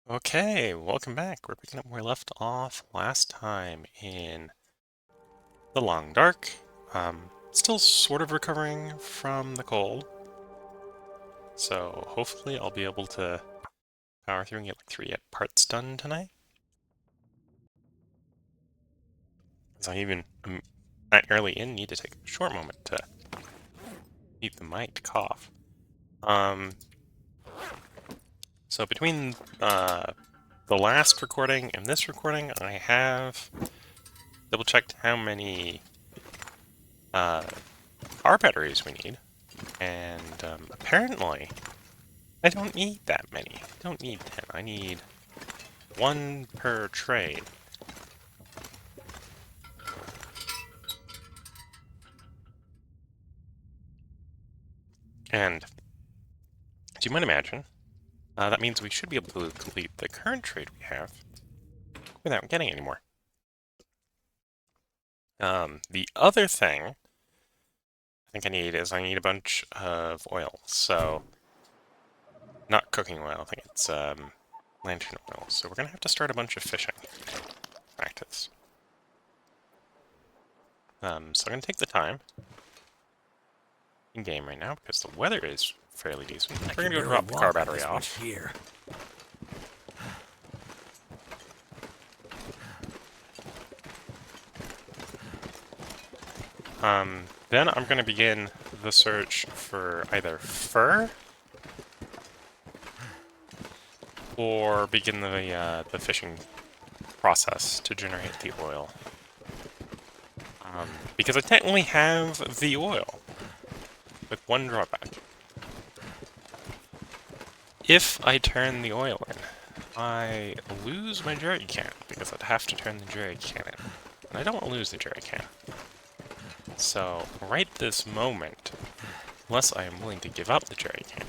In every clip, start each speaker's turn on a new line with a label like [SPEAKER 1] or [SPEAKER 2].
[SPEAKER 1] Okay, welcome back. We're picking up where we left off last time in the Long Dark. Still sort of recovering from the cold, so hopefully I'll be able to power through and get like 3 parts done tonight. As I even that early in need to take a short moment to mute the mic to cough. So between the last recording and this recording, I have double-checked how many car batteries we need, and apparently I don't need that many. I don't need 10. I need 1 per trade. And as you might imagine, that means we should be able to complete the current trade we have without getting any more. The other thing I think I need is I need a bunch of oil. So, not cooking oil, I think it's lantern oil. So we're going to have to start a bunch of fishing practice. So I'm going to take the time in game right now because the weather is fairly decent. We're going to go drop the car battery off.
[SPEAKER 2] Here.
[SPEAKER 1] Then I'm going to begin the search for either fur or begin the fishing process to generate the oil. Because I technically have the oil, with one drawback. If I turn the oil in, I lose my jerry can, because I'd have to turn the jerry can in. And I don't want to lose the jerry can. So, right this moment, unless I am willing to give up the jerry can,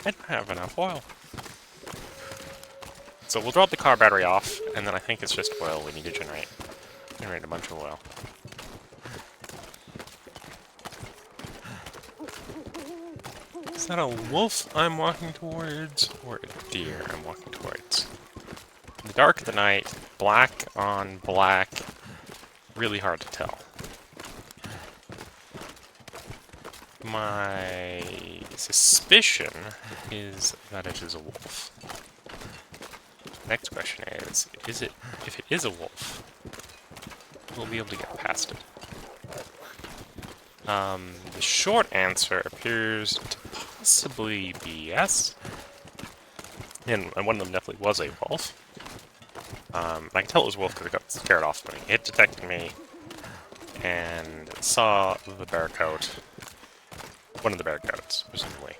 [SPEAKER 1] I don't have enough oil. So we'll drop the car battery off, and then I think it's just oil we need to generate. Generate a bunch of oil. Is that a wolf I'm walking towards, or a deer I'm walking towards? In the dark of the night, black on black, really hard to tell. My suspicion is that it is a wolf. Next question is it, if it is a wolf, we'll be able to get past it. The short answer appears to possibly be yes. And one of them definitely was a wolf. I can tell it was a wolf because it got scared off when it detected me and saw the bear coat. One of the bear coats, presumably.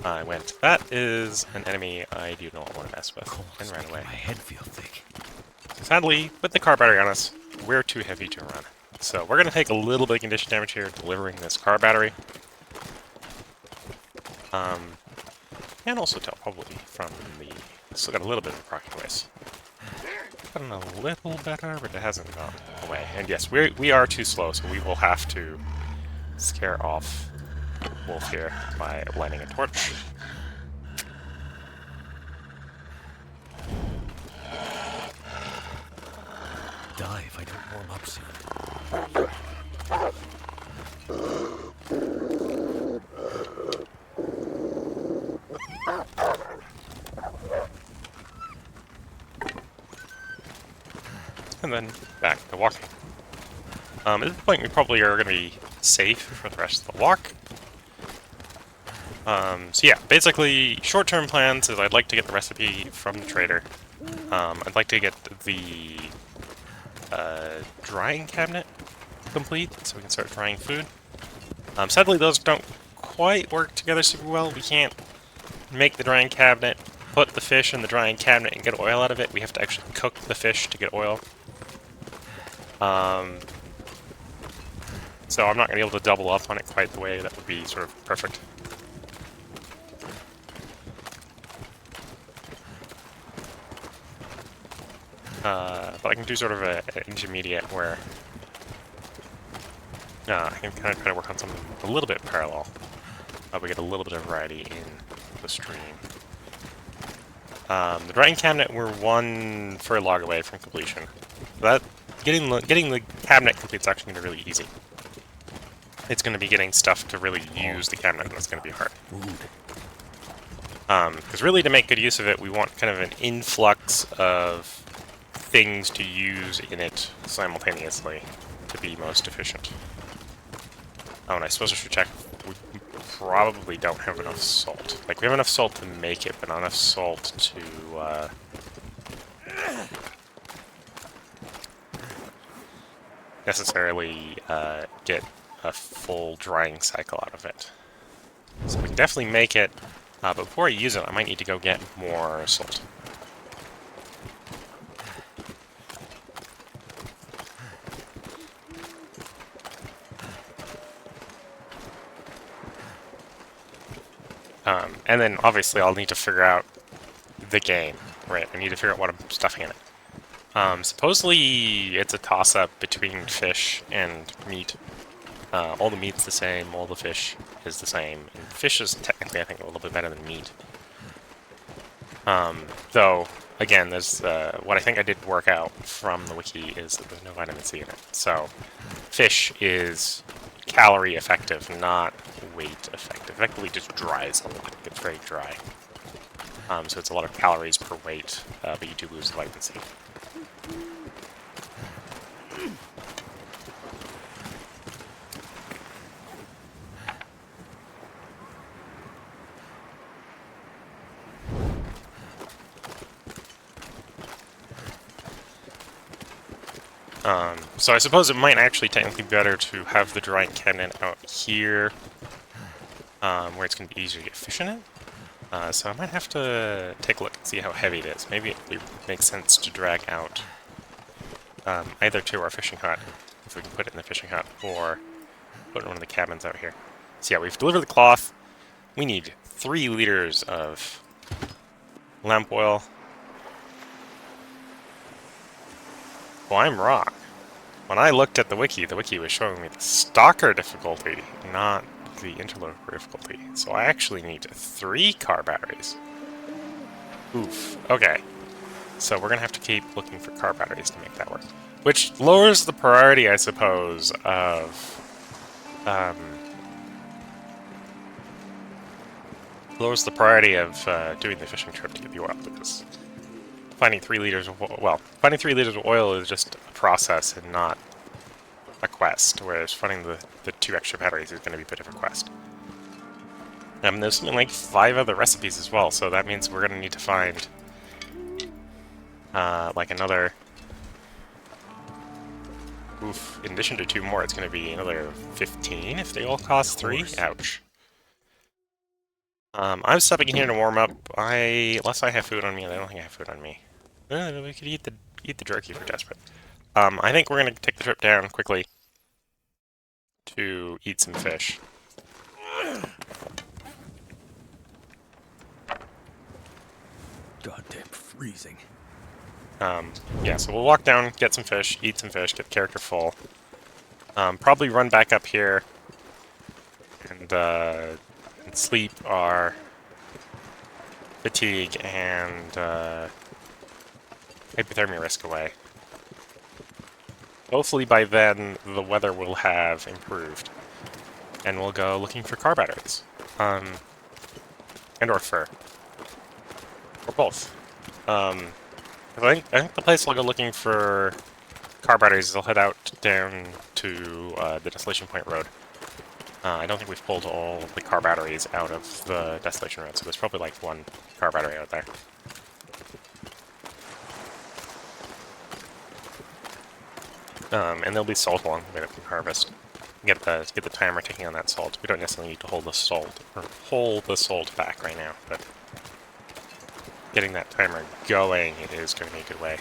[SPEAKER 1] I went, that is an enemy I do not want to mess with, and ran away.
[SPEAKER 2] My head feel thick.
[SPEAKER 1] Sadly, with the car battery on us, we're too heavy to run. So we're going to take a little bit of condition damage here, delivering this car battery. And also tell probably from the... Still got a little bit of proc noise. Gotten a little better, but it hasn't gone away. And yes, we are too slow, so we will have to scare off wolf here by lighting a torch.
[SPEAKER 2] Die if I don't warm up soon.
[SPEAKER 1] And then back to walking. At this point, we probably are going to be safe for the rest of the walk. So yeah, basically, short-term plans is I'd like to get the recipe from the trader. I'd like to get the drying cabinet complete, so we can start drying food. Sadly, those don't quite work together super well. We can't make the drying cabinet, put the fish in the drying cabinet, and get oil out of it. We have to actually cook the fish to get oil. So I'm not going to be able to double up on it quite the way that would be sort of perfect. But I can do sort of an intermediate where I can kind of try to work on something a little bit parallel. We get a little bit of variety in the stream. The drying cabinet, we're one furlong away from completion. That getting the cabinet complete is actually going to be really easy. It's going to be getting stuff to really use the cabinet that's going to be hard. Because really, to make good use of it, we want kind of an influx of things to use in it simultaneously to be most efficient. Oh, and I suppose I should check. We probably don't have enough salt. Like, we have enough salt to make it, but not enough salt to, necessarily, get a full drying cycle out of it. So we can definitely make it, but before I use it, I might need to go get more salt. And then, obviously, I'll need to figure out the game, right? I need to figure out what I'm stuffing in it. Supposedly, it's a toss-up between fish and meat. All the meat's the same, all the fish is the same. And fish is technically, I think, a little bit better than meat. Though, again, there's what I think I did work out from the wiki is that there's no vitamin C in it. So, fish is calorie effective, not weight effective. Effectively just dries a lot. It's very dry. So it's a lot of calories per weight, but you do lose the vitamin C. So I suppose it might actually technically be better to have the drying cabinet out here, where it's going to be easier to get fish in it. So I might have to take a look and see how heavy it is. Maybe it would make sense to drag out either to our fishing hut, if we can put it in the fishing hut, or put it in one of the cabins out here. So yeah, we've delivered the cloth. We need 3 liters of lamp oil. Well, I'm wrong. When I looked at the wiki was showing me the Stalker difficulty, not the Interloper difficulty. So I actually need 3 car batteries. Oof. Okay. So we're gonna have to keep looking for car batteries to make that work. Which lowers the priority, I suppose, of... lowers the priority of doing the fishing trip to get the oil, because finding 3 liters of oil, well, finding 3 liters of oil is just a process and not a quest, whereas finding the 2 extra batteries is going to be a bit of a quest. There's something like 5 other recipes as well, so that means we're going to need to find like another... Oof, in addition to 2 more, it's going to be another 15 if they all cost 3. Ouch. I'm stopping in here to warm up. Unless I have food on me, I don't think I have food on me. We could eat the jerky if we're desperate. I think we're gonna take the trip down quickly to eat some fish.
[SPEAKER 2] Goddamn freezing.
[SPEAKER 1] Yeah, so we'll walk down, get some fish, eat some fish, get the character full. Probably run back up here and sleep our fatigue and hypothermia risk away. Hopefully by then the weather will have improved, and we'll go looking for car batteries, and or fur, or both. I think the place we'll go looking for car batteries is I'll head out down to the Desolation Point Road. I don't think we've pulled all the car batteries out of the Desolation Road, so there's probably like 1 car battery out there. And there'll be salt along the way that we harvest. Get the timer ticking on that salt. We don't necessarily need to hold the salt or pull the salt back right now, but getting that timer going is going to be a good way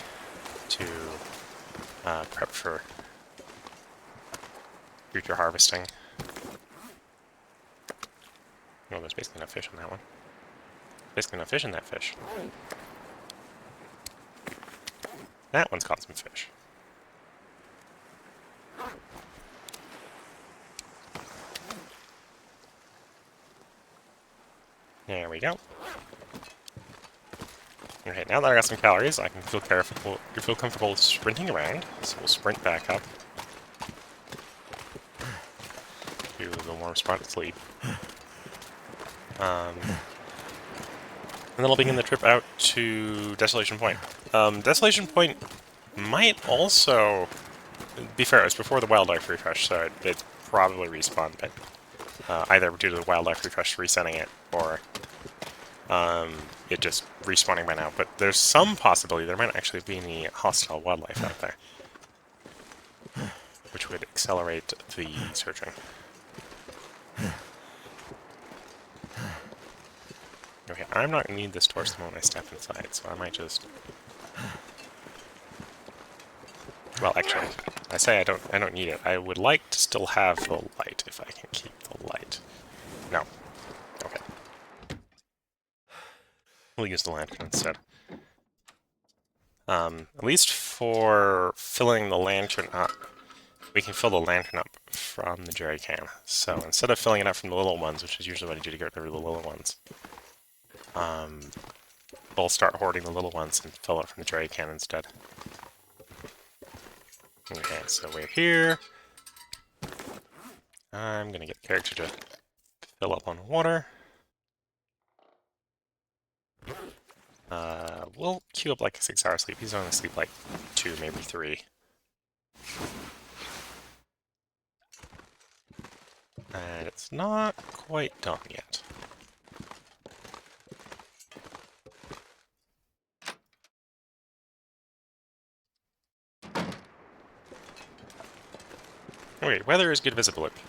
[SPEAKER 1] to prep for future harvesting. Oh, there's basically enough fish on that one. Basically enough fish in that fish. That one's caught some fish. There we go. Okay, now that I got some calories, I can feel comfortable sprinting around. So we'll sprint back up to the warm spot to sleep. And then I'll begin the trip out to Desolation Point. Desolation Point might also be fair. It's before the wildlife refresh, so it probably respawned, but either due to the wildlife refresh resetting it, or it just respawning by now. But there's some possibility there might actually be any hostile wildlife out there, which would accelerate the searching. Okay, I'm not going to need this torch the moment I step inside, so I might just... Well, actually, I say I don't need it. I would like to still have the light, if I can keep the light. No. Okay. We'll use the lantern instead. At least for filling the lantern up, we can fill the lantern up from the jerry can. So instead of filling it up from the little ones, which is usually what I do to get rid of the little ones, we'll start hoarding the little ones and fill it from the jerry can instead. Okay, so we're here. I'm gonna get the character to fill up on water. We'll queue up like a 6-hour sleep. He's only sleep like 2, maybe 3. And it's not quite done yet. Okay, weather is good visibility.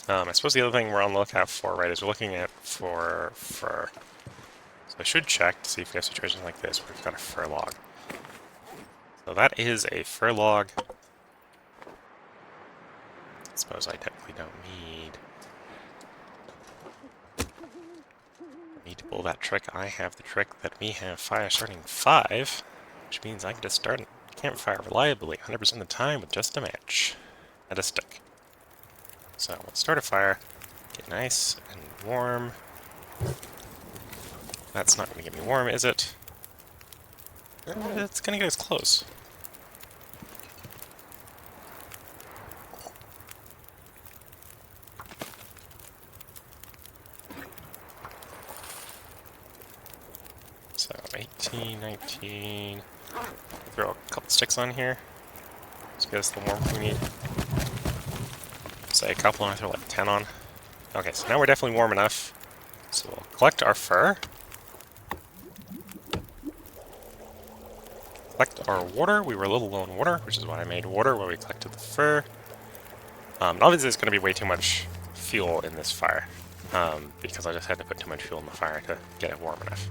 [SPEAKER 1] I suppose the other thing we're on the lookout for, right, is we're looking at for fur. So I should check to see if we have situations like this where we've got a fur log. So that is a fur log. I suppose I technically don't need to pull that trick. I have the trick that we have fire starting 5, which means I can just start a campfire reliably 100% of the time with just a match and a stick. So let's start a fire, get nice and warm. That's not going to get me warm, is it? It's going to get us close. So 18, 19. Throw a couple sticks on here. Just get us the warmth we need. Say a couple, and I throw like 10 on. Okay, so now we're definitely warm enough. So we'll collect our fur. Collect our water. We were a little low on water, which is why I made water where we collected the fur. Obviously there's going to be way too much fuel in this fire, because I just had to put too much fuel in the fire to get it warm enough.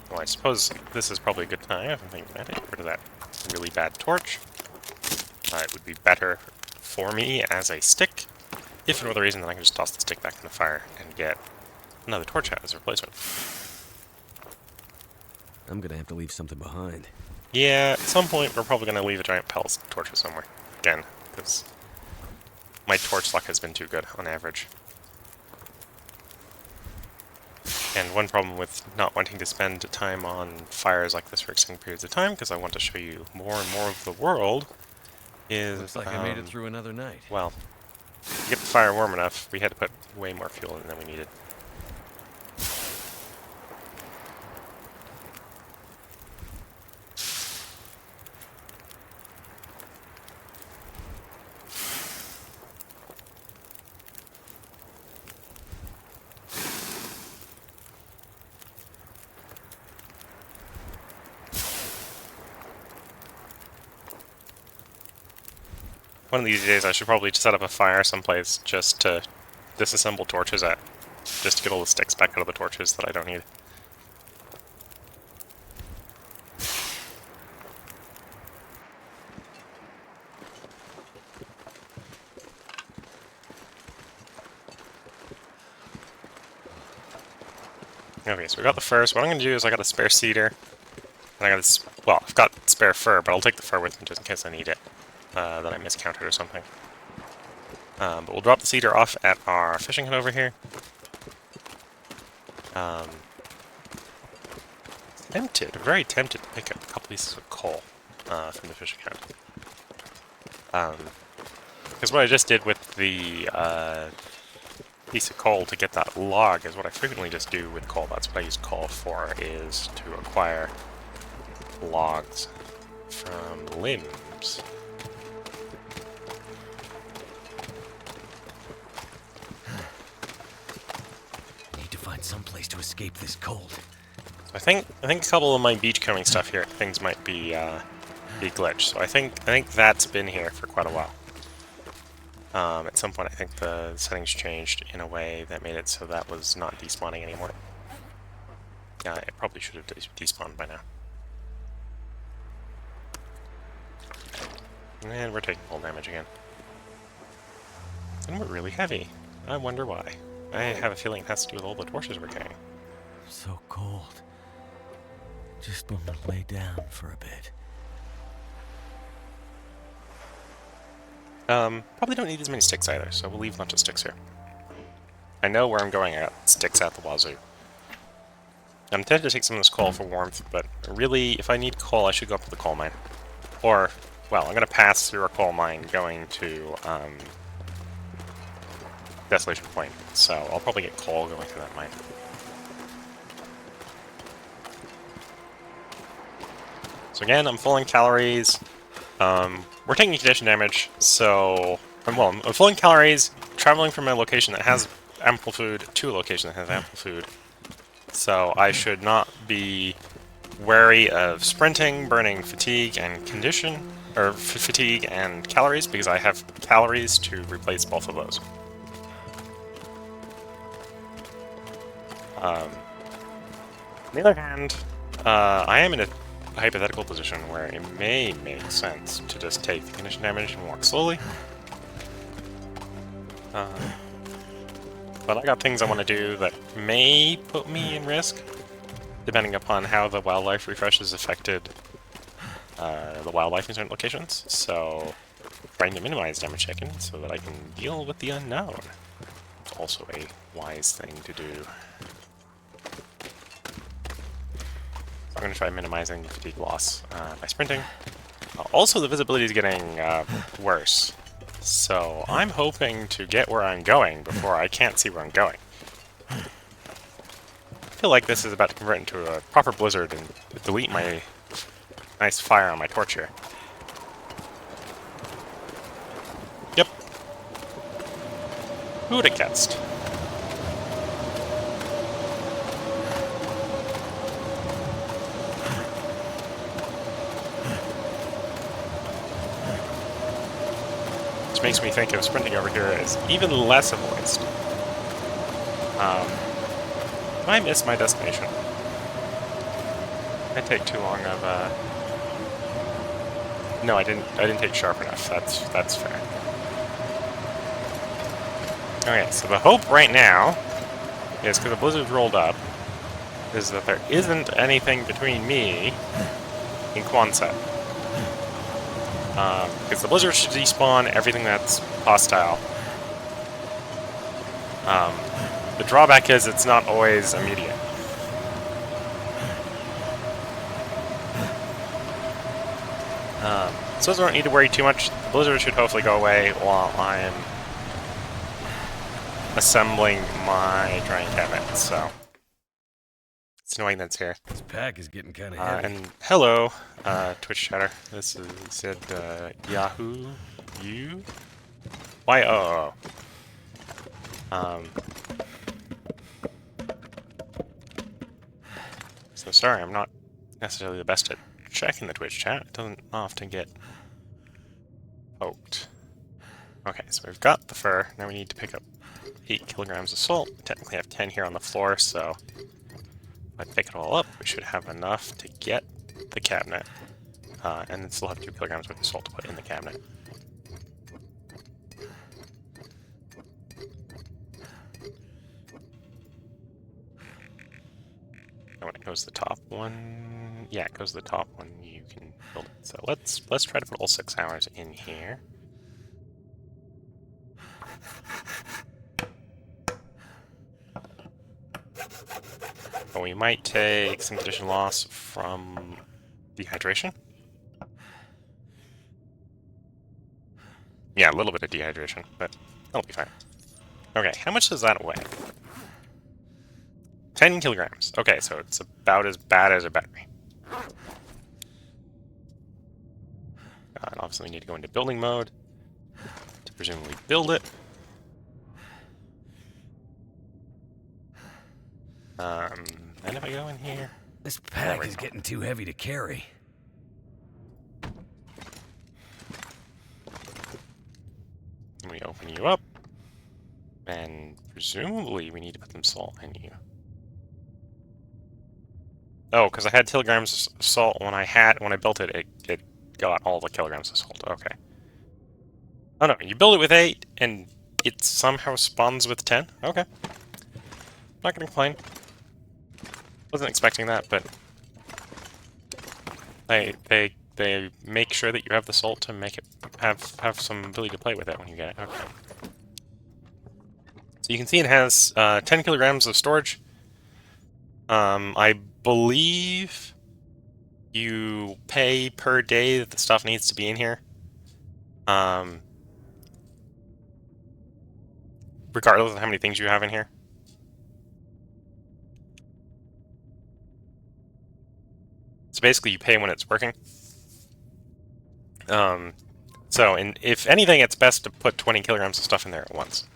[SPEAKER 1] Well, I suppose this is probably a good time, if I'm thinking about it, to get rid of that really bad torch. It would be better for me as a stick, if for no other reason than I can just toss the stick back in the fire and get another torch out as a replacement.
[SPEAKER 2] I'm gonna have to leave something behind.
[SPEAKER 1] Yeah, at some point we're probably going to leave a giant palace torch somewhere. Again, because my torch luck has been too good on average. And one problem with not wanting to spend time on fires like this for extended periods of time, because I want to show you more and more of the world, is...
[SPEAKER 2] Looks like I made it through another night.
[SPEAKER 1] Well, to get the fire warm enough, we had to put way more fuel in than we needed. One of these days I should probably set up a fire someplace just to disassemble torches at. Just to get all the sticks back out of the torches that I don't need. Okay, so we got the fur. So what I'm going to do is I got a spare cedar. And I got this. Well, I've got spare fur, but I'll take the fur with me just in case I need it. That I miscounted or something. But we'll drop the cedar off at our fishing hut over here. Very tempted to pick up a couple pieces of coal from the fishing hut. Because what I just did with the piece of coal to get that log is what I frequently just do with coal. That's what I use coal for, is to acquire logs from limbs.
[SPEAKER 2] Need to find some place to escape this cold.
[SPEAKER 1] I think a couple of my beachcombing stuff here, things might be glitched. So I think that's been here for quite a while. At some point, I think the settings changed in a way that made it so that was not despawning anymore. It probably should have despawned by now. And we're taking full damage again. And we're really heavy. I wonder why. I have a feeling it has to do with all the torches we're carrying.
[SPEAKER 2] So cold. Just want to lay down for a bit.
[SPEAKER 1] Probably don't need as many sticks either, so we'll leave a bunch of sticks here. I know where I'm going. I got sticks at the wazoo. I'm tempted to take some of this coal for warmth, but really, if I need coal, I should go up to the coal mine. Or, well, I'm going to pass through a coal mine going to Desolation Point, so I'll probably get coal going through that mine. So again, I'm full in calories. We're taking condition damage, so... Well, I'm full in calories, traveling from a location that has ample food to a location that has ample food. So I should not be wary of sprinting, burning fatigue and condition, or fatigue and calories, because I have calories to replace both of those. On the other hand, I am in a hypothetical position where it may make sense to just take the condition damage and walk slowly. But I got things I want to do that may put me in risk, depending upon how the wildlife refresh has affected the wildlife in certain locations. So, trying to minimize damage taken so that I can deal with the unknown. It's also a wise thing to do. I'm going to try minimizing the fatigue loss by sprinting. Also, the visibility is getting worse. So I'm hoping to get where I'm going before I can't see where I'm going. I feel like this is about to convert into a proper blizzard and delete my nice fire on my torch here. Yep. Who would have guessed? Which makes me think of sprinting over here as even less of a waste. I miss my destination. I take too long of No, I didn't take sharp enough. That's fair. Okay, so the hope right now is, because the blizzard's rolled up, is that there isn't anything between me and Quonset. Because the blizzard should despawn everything that's hostile. The drawback is it's not always immediate. So I don't need to worry too much. The blizzard should hopefully go away while I'm assembling my drying cabinet, so it's annoying that's here.
[SPEAKER 2] This pack is getting kind of heavy.
[SPEAKER 1] And hello, Twitch chatter. This is said Yahoo you YOO. So sorry, I'm not necessarily the best at checking the Twitch chat. It doesn't often get poked. Okay, so we've got the fur. Now we need to pick up 8 kilograms of salt. We technically have 10 here on the floor, so if I pick it all up, we should have enough to get the cabinet. And then still have 2 kilograms worth of salt to put in the cabinet. goes the top one. Yeah, it goes the top one. You can build it. So let's try to put all 6 hours in here. But we might take some condition loss from dehydration. Yeah, a little bit of dehydration, but that'll be fine. Okay, how much does that weigh? 10 kilograms. Okay, so it's about as bad as a battery. And obviously we need to go into building mode to presumably build it. And if I go in here...
[SPEAKER 2] This pack is getting too heavy to carry.
[SPEAKER 1] We open you up, and presumably we need to put some salt in you. Oh, because I had kilograms of salt when I built it, it got all the kilograms of salt. Okay. Oh no, you build it with 8, and it somehow spawns with 10? Okay. Not gonna complain. Wasn't expecting that, but they make sure that you have the salt to make it have some ability to play with it when you get it. Okay. So you can see it has 10 kilograms of storage. I believe you pay per day that the stuff needs to be in here. Regardless of how many things you have in here. So basically you pay when it's working. So if anything, it's best to put 20 kilograms of stuff in there at once.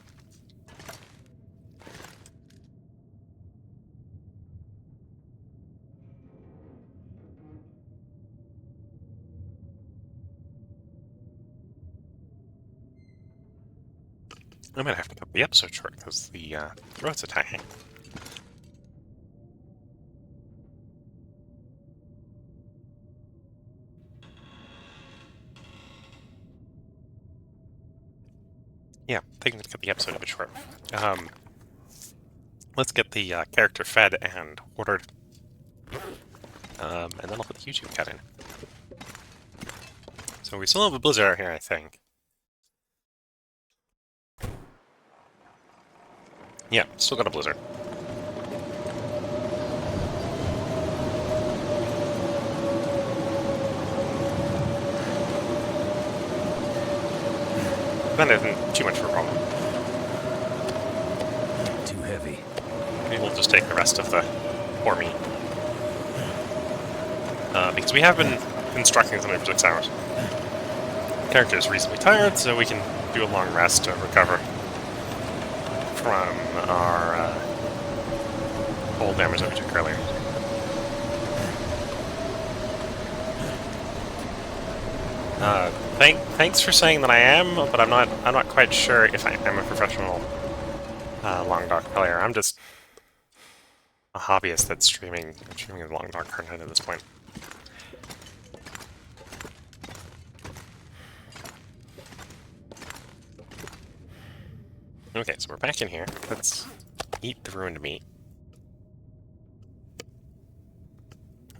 [SPEAKER 1] I'm gonna have to cut the episode short because the throat's attacking. Yeah, I think I'm gonna cut the episode a bit short. Let's get the character fed and ordered. And then I'll put the YouTube cut in. So we still have a blizzard out here, I think. Yeah, still got a blizzard. That isn't too much of a problem.
[SPEAKER 2] Too heavy.
[SPEAKER 1] Maybe we'll just take the rest of the poor meat. Because we have been constructing something for 6 hours. The character is reasonably tired, so we can do a long rest to recover from our cold damage that we took earlier. Thanks for saying that I am, but I'm not quite sure if I am a professional long dog player. I'm just a hobbyist that's streaming a long dog content at this point. Okay, so we're back in here. Let's eat the ruined meat.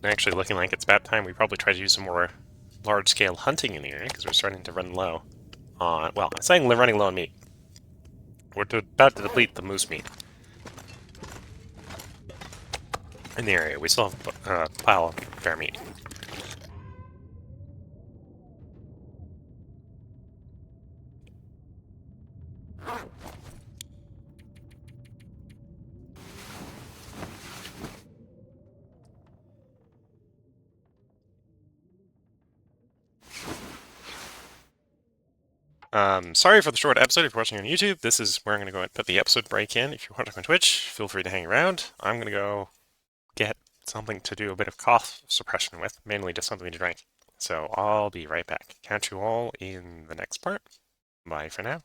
[SPEAKER 1] Actually, looking like it's about time we probably try to do some more large-scale hunting in the area, because we're starting to run low on... Well, I'm saying we're running low on meat. We're about to deplete the moose meat in the area. We still have a pile of bear meat. Sorry for the short episode if you're watching on YouTube. This is where I'm going to go and put the episode break in. If you're watching on Twitch, feel free to hang around. I'm going to go get something to do a bit of cough suppression with, mainly just something to drink. So I'll be right back. Catch you all in the next part. Bye for now.